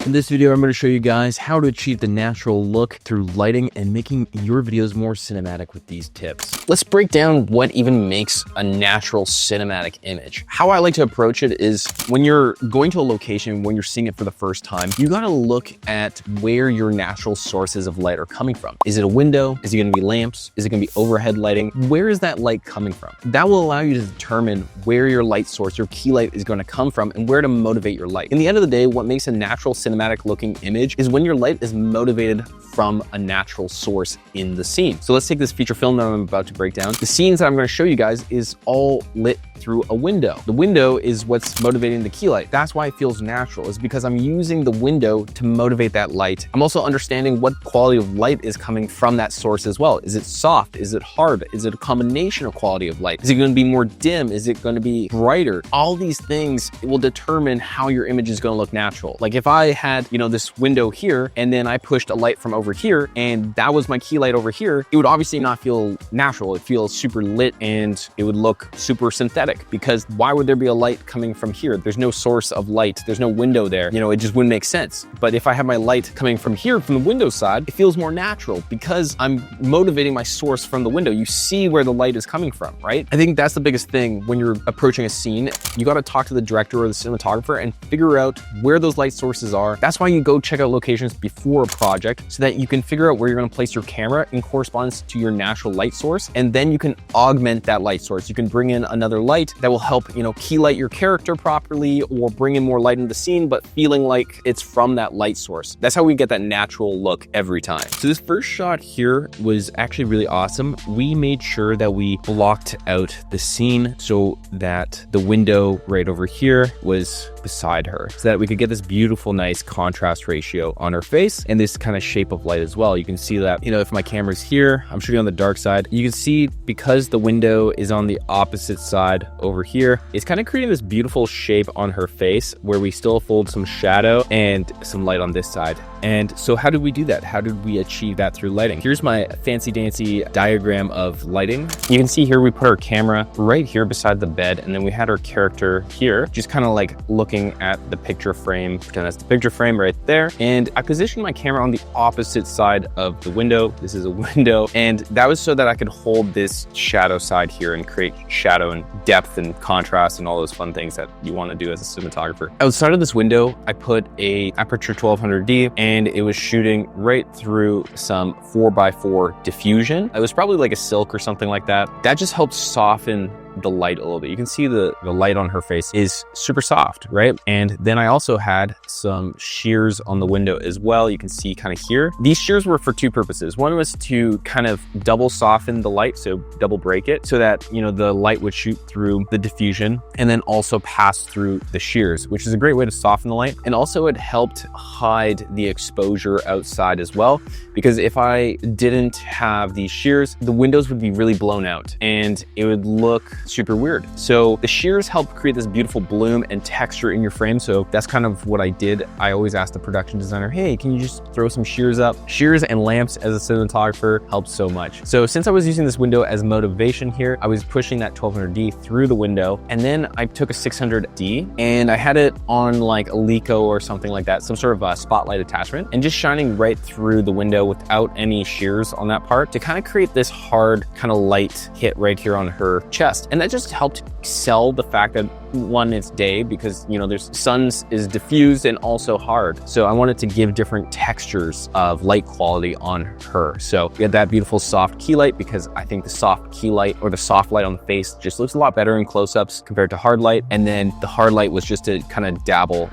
In this video, I'm going to show you guys how to achieve the natural look through lighting and making your videos more cinematic with these tips. Let's break down what even makes a natural cinematic image. How I like to approach it is when you're going to a location, when you're seeing it for the first time, you got to look at where your natural sources of light are coming from. Is it a window? Is it going to be lamps? Is it going to be overhead lighting? Where is that light coming from? That will allow you to determine where your light source, your key light is going to come from and where to motivate your light. In the end of the day, what makes a natural cinematic looking image is when your light is motivated from a natural source in the scene. So let's take this feature film that I'm about to break down. The scenes that I'm going to show you guys is all lit through a window. The window is what's motivating the key light. That's why it feels natural, is because I'm using the window to motivate that light. I'm also understanding what quality of light is coming from that source as well. Is it soft? Is it hard? Is it a combination of quality of light? Is it going to be more dim? Is it going to be brighter? All these things will determine how your image is going to look natural. Like if I had, this window here, and then I pushed a light from over here, and that was my key light over here, it would obviously not feel natural. It feels super lit and it would look super synthetic, because why would there be a light coming from here? There's no source of light. There's no window there. It just wouldn't make sense. But if I have my light coming from here, from the window side, it feels more natural because I'm motivating my source from the window. You see where the light is coming from, right? I think that's the biggest thing when you're approaching a scene. You got to talk to the director or the cinematographer and figure out where those light sources are. That's why you go check out locations before a project, so that you can figure out where you're going to place your camera in correspondence to your natural light source. And then you can augment that light source. You can bring in another light that will help, key light your character properly, or bring in more light into the scene, but feeling like it's from that light source. That's how we get that natural look every time. So this first shot here was actually really awesome. We made sure that we blocked out the scene so that the window right over here was beside her, so that we could get this beautiful, nice contrast ratio on her face and this kind of shape of light as well. You can see that, if my camera's here, I'm shooting on the dark side. You can see because the window is on the opposite side over here, it's kind of creating this beautiful shape on her face where we still fold some shadow and some light on this side. And so how did we do that? How did we achieve that through lighting? Here's my fancy dancy diagram of lighting. You can see here we put our camera right here beside the bed, and then we had our character here, just kind of like looking at the picture frame. Pretend that's the picture frame right there. And I positioned my camera on the opposite side of the window. This is a window. And that was so that I could hold this shadow side here and create shadow and depth and contrast and all those fun things that you want to do as a cinematographer. Outside of this window, I put a aperture 1200D, and it was shooting right through some 4x4 diffusion. It was probably like a silk or something like that. That just helps soften the light a little bit. You can see the light on her face is super soft, right? And then I also had some shears on the window as well. You can see kind of here. These shears were for two purposes. One was to kind of double soften the light, so double break it, so that, the light would shoot through the diffusion and then also pass through the shears, which is a great way to soften the light. And also it helped hide the exposure outside as well, because if I didn't have these shears, the windows would be really blown out and it would look super weird. So the shears help create this beautiful bloom and texture in your frame. So that's kind of what I did. I always asked the production designer, hey, can you just throw some shears up? Shears and lamps as a cinematographer helps so much. So since I was using this window as motivation here, I was pushing that 1200D through the window, and then I took a 600D and I had it on like a Leica or something like that, some sort of a spotlight attachment, and just shining right through the window without any shears on that part to kind of create this hard kind of light hit right here on her chest. And that just helped sell the fact that, one, it's day, because there's suns is diffused and also hard. So I wanted to give different textures of light quality on her. So we had that beautiful soft key light, because I think the soft key light or the soft light on the face just looks a lot better in close-ups compared to hard light. And then the hard light was just to kind of dabble,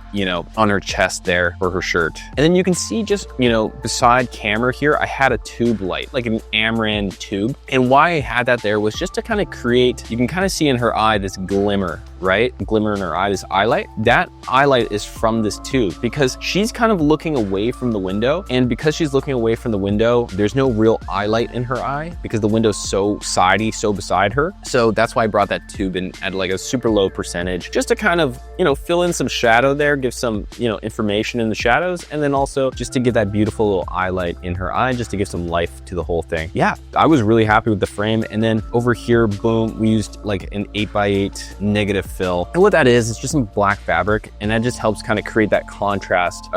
on her chest there for her shirt. And then you can see just, beside camera here, I had a tube light, like an Amran tube. And why I had that there was just to kind of create, you can kind of see in her eye this glimmer, right? Glimmer in her eye, this eye light. That eye light is from this tube, because she's kind of looking away from the window. And because she's looking away from the window, there's no real eye light in her eye, because the window's so sidey, so beside her. So that's why I brought that tube in at like a super low percentage, just to kind of, fill in some shadow there, give some, information in the shadows. And then also just to give that beautiful little eye light in her eye, just to give some life to the whole thing. Yeah, I was really happy with the frame. And then over here, boom, we used like an 8x8 negative film fill. And what that is, it's just some black fabric, and that just helps kind of create that contrast,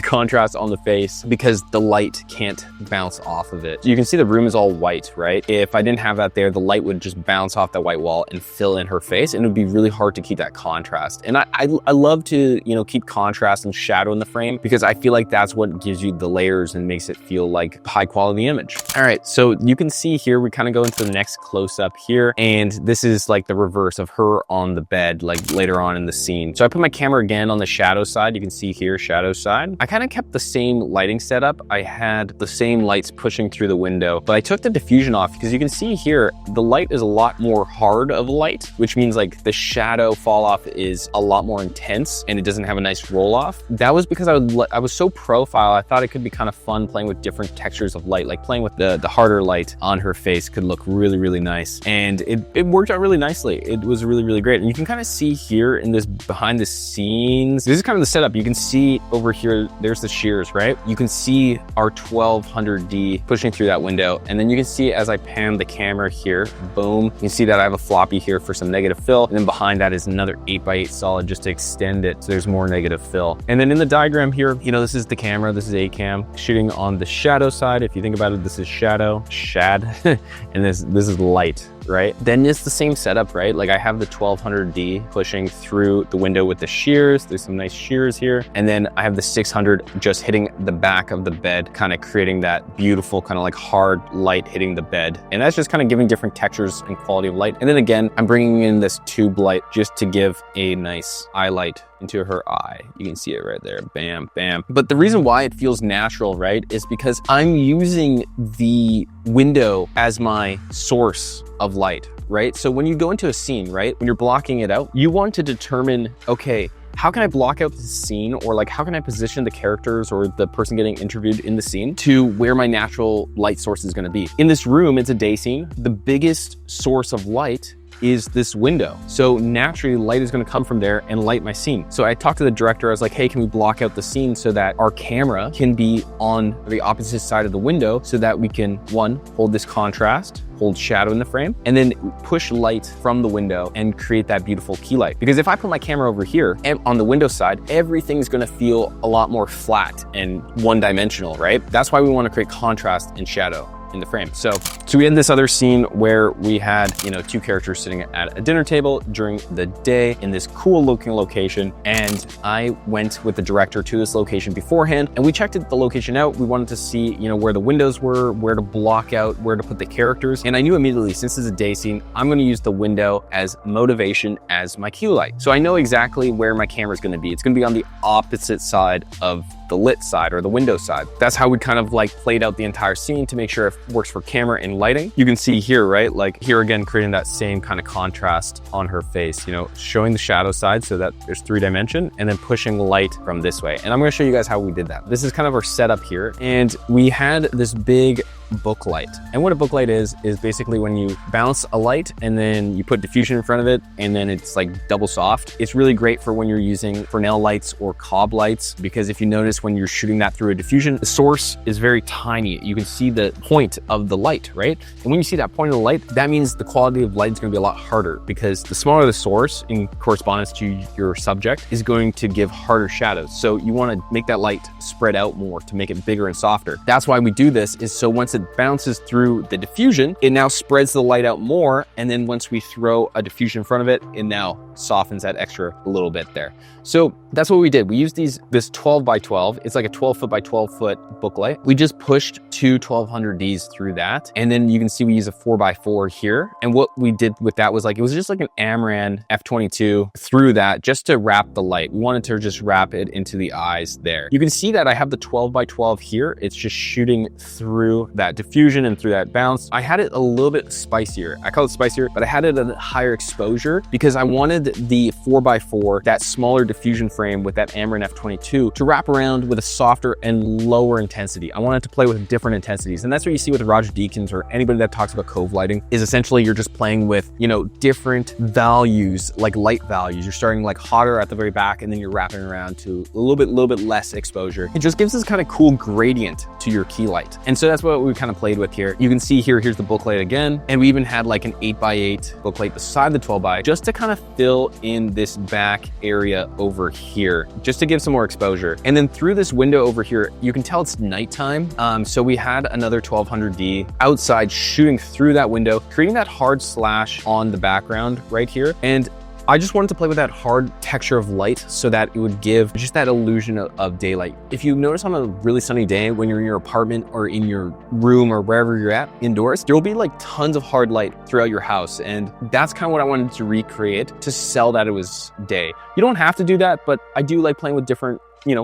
contrast on the face, because the light can't bounce off of it. So you can see the room is all white, right? If I didn't have that there, the light would just bounce off that white wall and fill in her face, and it would be really hard to keep that contrast. And I love to, you know, keep contrast and shadow in the frame, because I feel like that's what gives you the layers and makes it feel like a high quality image. All right, so you can see here, we kind of go into the next close up here, and this is like the reverse of her on the bed, like later on in the scene. So I put my camera again on the shadow side. You can see here, shadow side. I kind of kept the same lighting setup. I had the same lights pushing through the window, but I took the diffusion off, because you can see here, the light is a lot more hard of light, which means like the shadow fall off is a lot more intense, and it doesn't have a nice roll off. That was because I was so profile. I thought it could be kind of fun playing with different textures of light, like playing with the harder light on her face could look really, really nice. And it worked out really nicely. It was really, really great. And you can kind of see here in this behind the scenes, this is kind of the setup. You can see over here, there's the shears, right? You can see our 1200D pushing through that window. And then you can see as I pan the camera here, boom, you can see that I have a floppy here for some negative fill. And then behind that is another 8x8 solid just to extend it, so there's more negative fill. And then in the diagram here, you know, this is the camera, this is a cam shooting on the shadow side. If you think about it, this is shadow, shad, and this is light, right? Then it's the same setup, right? Like I have the 1200D pushing through the window with the shears. There's some nice shears here. And then I have the 600 just hitting the back of the bed, kind of creating that beautiful kind of like hard light hitting the bed. And that's just kind of giving different textures and quality of light. And then again, I'm bringing in this tube light just to give a nice eye light into her eye. You can see it right there, bam, bam. But the reason why it feels natural, right, is because I'm using the window as my source of light, right? So when you go into a scene, right, when you're blocking it out, you want to determine, okay, how can I block out the scene, or like how can I position the characters or the person getting interviewed in the scene to where my natural light source is going to be. In this room, it's a day scene. The biggest source of light is this window. So naturally light is going to come from there and light my scene. So I talked to the director. I was like, hey, can we block out the scene so that our camera can be on the opposite side of the window, so that we can, one, hold this contrast, hold shadow in the frame, and then push light from the window and create that beautiful key light. Because if I put my camera over here and on the window side, everything's gonna feel a lot more flat and one-dimensional, right? That's why we wanna create contrast and shadow in the frame. So we had this other scene where we had, you know, two characters sitting at a dinner table during the day in this cool looking location. And I went with the director to this location beforehand, and we checked the location out. We wanted to see, you know, where the windows were, where to block out, where to put the characters. And I knew immediately, since it's a day scene, I'm going to use the window as motivation as my cue light. So I know exactly where my camera is going to be. It's going to be on the opposite side of the lit side or the window side. That's how we kind of like played out the entire scene to make sure it works for camera and lighting. You can see here, right? Like here again, creating that same kind of contrast on her face, you know, showing the shadow side so that there's 3D, and then pushing light from this way. And I'm going to show you guys how we did that. This is kind of our setup here. And we had this big book light. And what a book light is basically when you bounce a light and then you put diffusion in front of it, and then it's like double soft. It's really great for when you're using Fresnel lights or cob lights, because if you notice when you're shooting that through a diffusion, the source is very tiny. You can see the point of the light, right? And when you see that point of the light, that means the quality of light is going to be a lot harder, because the smaller the source in correspondence to your subject is going to give harder shadows. So you want to make that light spread out more to make it bigger and softer. That's why we do this, is so once it bounces through the diffusion, it now spreads the light out more. And then once we throw a diffusion in front of it, it now softens that extra a little bit there. So that's what we did. We used this 12 by 12. It's like a 12 foot by 12 foot book light. We just pushed two 1200Ds through that. And then you can see we use a 4x4 here. And what we did with that was like, it was just like an Amaran F22 through that just to wrap the light. We wanted to just wrap it into the eyes there. You can see that I have the 12 by 12 here. It's just shooting through that diffusion and through that bounce. I had it a little bit spicier. I call it spicier, but I had it at a higher exposure because I wanted the 4x4, that smaller diffusion frame with that Amaran F22, to wrap around with a softer and lower intensity. I wanted to play with different intensities. And that's what you see with Roger Deakins or anybody that talks about cove lighting, is essentially you're just playing with, you know, different values, like light values. You're starting like hotter at the very back, and then you're wrapping around to a little bit less exposure. It just gives this kind of cool gradient to your key light. And so that's what we kind of played with here. You can see here, here's the booklight again. And we even had like an 8x8 booklight beside the 12x, just to kind of fill in this back area over here, just to give some more exposure. And then through this window over here, you can tell it's nighttime. So we had another 1200D outside shooting through that window, creating that hard slash on the background right here. And I just wanted to play with that hard texture of light so that it would give just that illusion of daylight. If you notice on a really sunny day, when you're in your apartment or in your room or wherever you're at indoors, there will be like tons of hard light throughout your house. And that's kind of what I wanted to recreate to sell that it was day. You don't have to do that, but I do like playing with different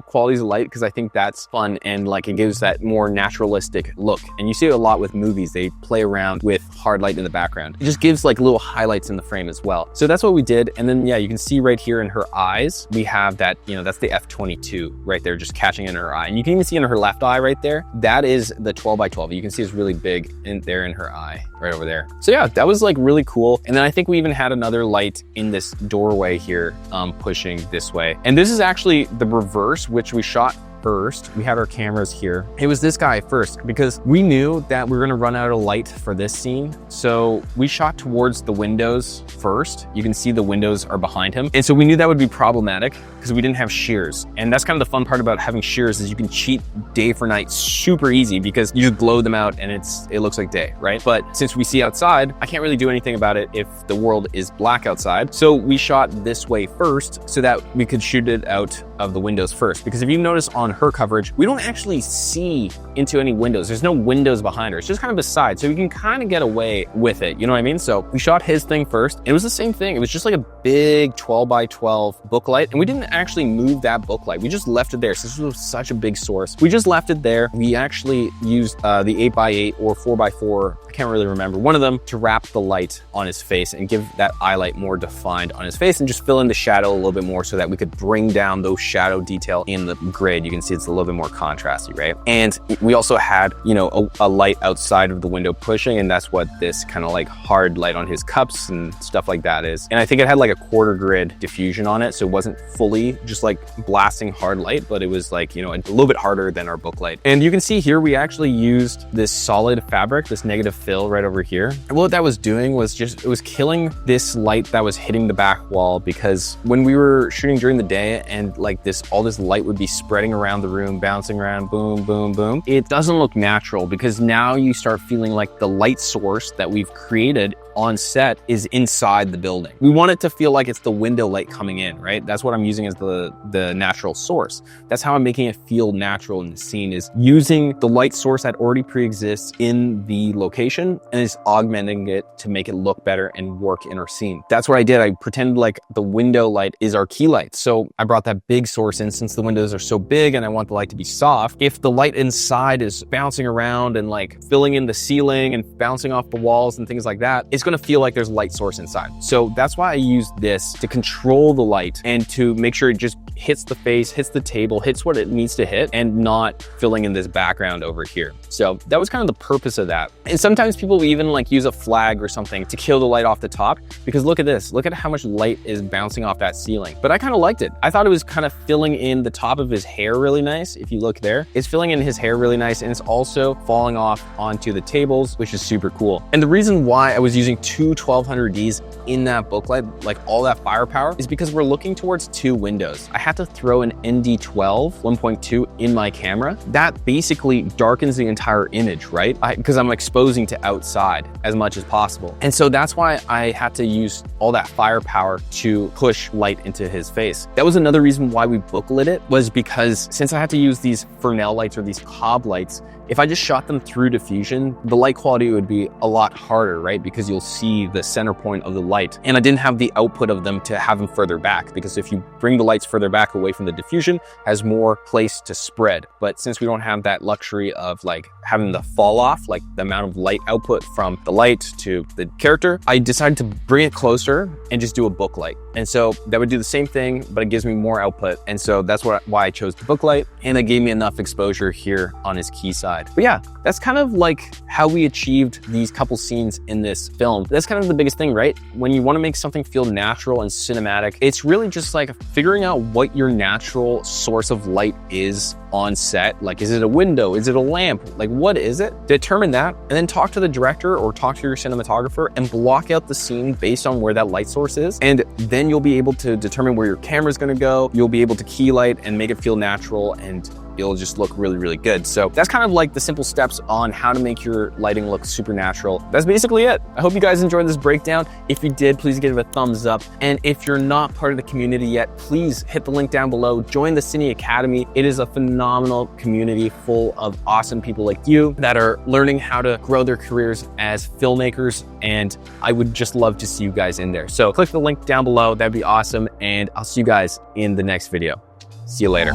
qualities of light because I think that's fun and like it gives that more naturalistic look. And you see it a lot with movies. They play around with hard light in the background. It just gives like little highlights in the frame as well. So that's what we did. And then yeah, you can see right here in her eyes, we have that, that's the F22 right there, just catching in her eye. And you can even see in her left eye right there, that is the 12x12. You can see it's really big in there in her eye right over there. So yeah, that was like really cool. And then I think we even had another light in this doorway here, pushing this way. And this is actually the reverse, which we shot first. We had our cameras here. It was this guy first because we knew that we were gonna run out of light for this scene. So we shot towards the windows first. You can see the windows are behind him. And so we knew that would be problematic because we didn't have shears. And that's kind of the fun part about having shears is you can cheat day for night super easy because you blow them out and it looks like day, right? But since we see outside, I can't really do anything about it if the world is black outside. So we shot this way first so that we could shoot it out of the windows first. Because if you notice on her coverage, we don't actually see into any windows. There's no windows behind her. It's just kind of beside. So we can kind of get away with it. You know what I mean? So we shot his thing first. It was the same thing. It was just like a big 12x12 booklight. And we didn't actually move that booklight. We just left it there. So this was such a big source. We just left it there. We actually used the 8x8 or 4x4, I can't really remember, one of them to wrap the light on his face and give that eye light more defined on his face and just fill in the shadow a little bit more so that we could bring down those shadow detail in the grid. You can see it's a little bit more contrasty, right? And we also had, a light outside of the window pushing, and that's what this kind of like hard light on his cups and stuff like that is. And I think it had like a quarter grid diffusion on it, so it wasn't fully just like blasting hard light, but it was like, a little bit harder than our book light. And you can see here, we actually used this solid fabric, this negative fill right over here. And what that was doing was it was killing this light that was hitting the back wall, because when we were shooting during the day and like all this light would be spreading around the room, bouncing around, boom, boom, boom, it doesn't look natural because now you start feeling like the light source that we've created on set is inside the building. We want it to feel like it's the window light coming in, right? That's what I'm using as the natural source. That's how I'm making it feel natural in the scene, is using the light source that already pre-exists in the location and is augmenting it to make it look better and work in our scene. That's what I did. I pretended like the window light is our key light. So I brought that big source in since the windows are so big and I want the light to be soft. If the light inside is bouncing around and like filling in the ceiling and bouncing off the walls and things like that, it's going to feel like there's a light source inside. So that's why I use this to control the light and to make sure it just hits the face, hits the table, hits what it needs to hit, and not filling in this background over here. So that was kind of the purpose of that. And sometimes people will even like use a flag or something to kill the light off the top, because look at this, look at how much light is bouncing off that ceiling. But I kind of liked it. I thought it was kind of filling in the top of his hair really nice. If you look there, it's filling in his hair really nice, and it's also falling off onto the tables, which is super cool. And the reason why I was using two 1200Ds in that booklight, like all that firepower, is because we're looking towards two windows. I had to throw an ND12 1.2 in my camera. That basically darkens the entire image, right? Because I'm exposing to outside as much as possible. And so that's why I had to use all that firepower to push light into his face. That was another reason why we booklit it, was because since I had to use these Fresnel lights or these cob lights, if I just shot them through diffusion, the light quality would be a lot harder, right? Because you'll see the center point of the light. And I didn't have the output of them to have them further back, because if you bring the lights further back away from the diffusion, has more place to spread. But since we don't have that luxury of like having the fall off, like the amount of light output from the light to the character, I decided to bring it closer and just do a book light. And so that would do the same thing, but it gives me more output. And so that's why I chose the book light, and it gave me enough exposure here on his key side. But yeah, that's kind of like how we achieved these couple scenes in this film. That's kind of the biggest thing, right? When you want to make something feel natural and cinematic, it's really just like figuring out what what your natural source of light is on set. Like, is it a window? Is it a lamp? Like, what is it? Determine that, and then talk to the director or talk to your cinematographer and block out the scene based on where that light source is. And then you'll be able to determine where your camera is gonna go. You'll be able to key light and make it feel natural, and it'll just look really, really good. So that's kind of like the simple steps on how to make your lighting look super natural. That's basically it. I hope you guys enjoyed this breakdown. If you did, please give it a thumbs up. And if you're not part of the community yet, please hit the link down below. Join the Cine Academy. It is a phenomenal community full of awesome people like you that are learning how to grow their careers as filmmakers. And I would just love to see you guys in there. So click the link down below. That'd be awesome. And I'll see you guys in the next video. See you later.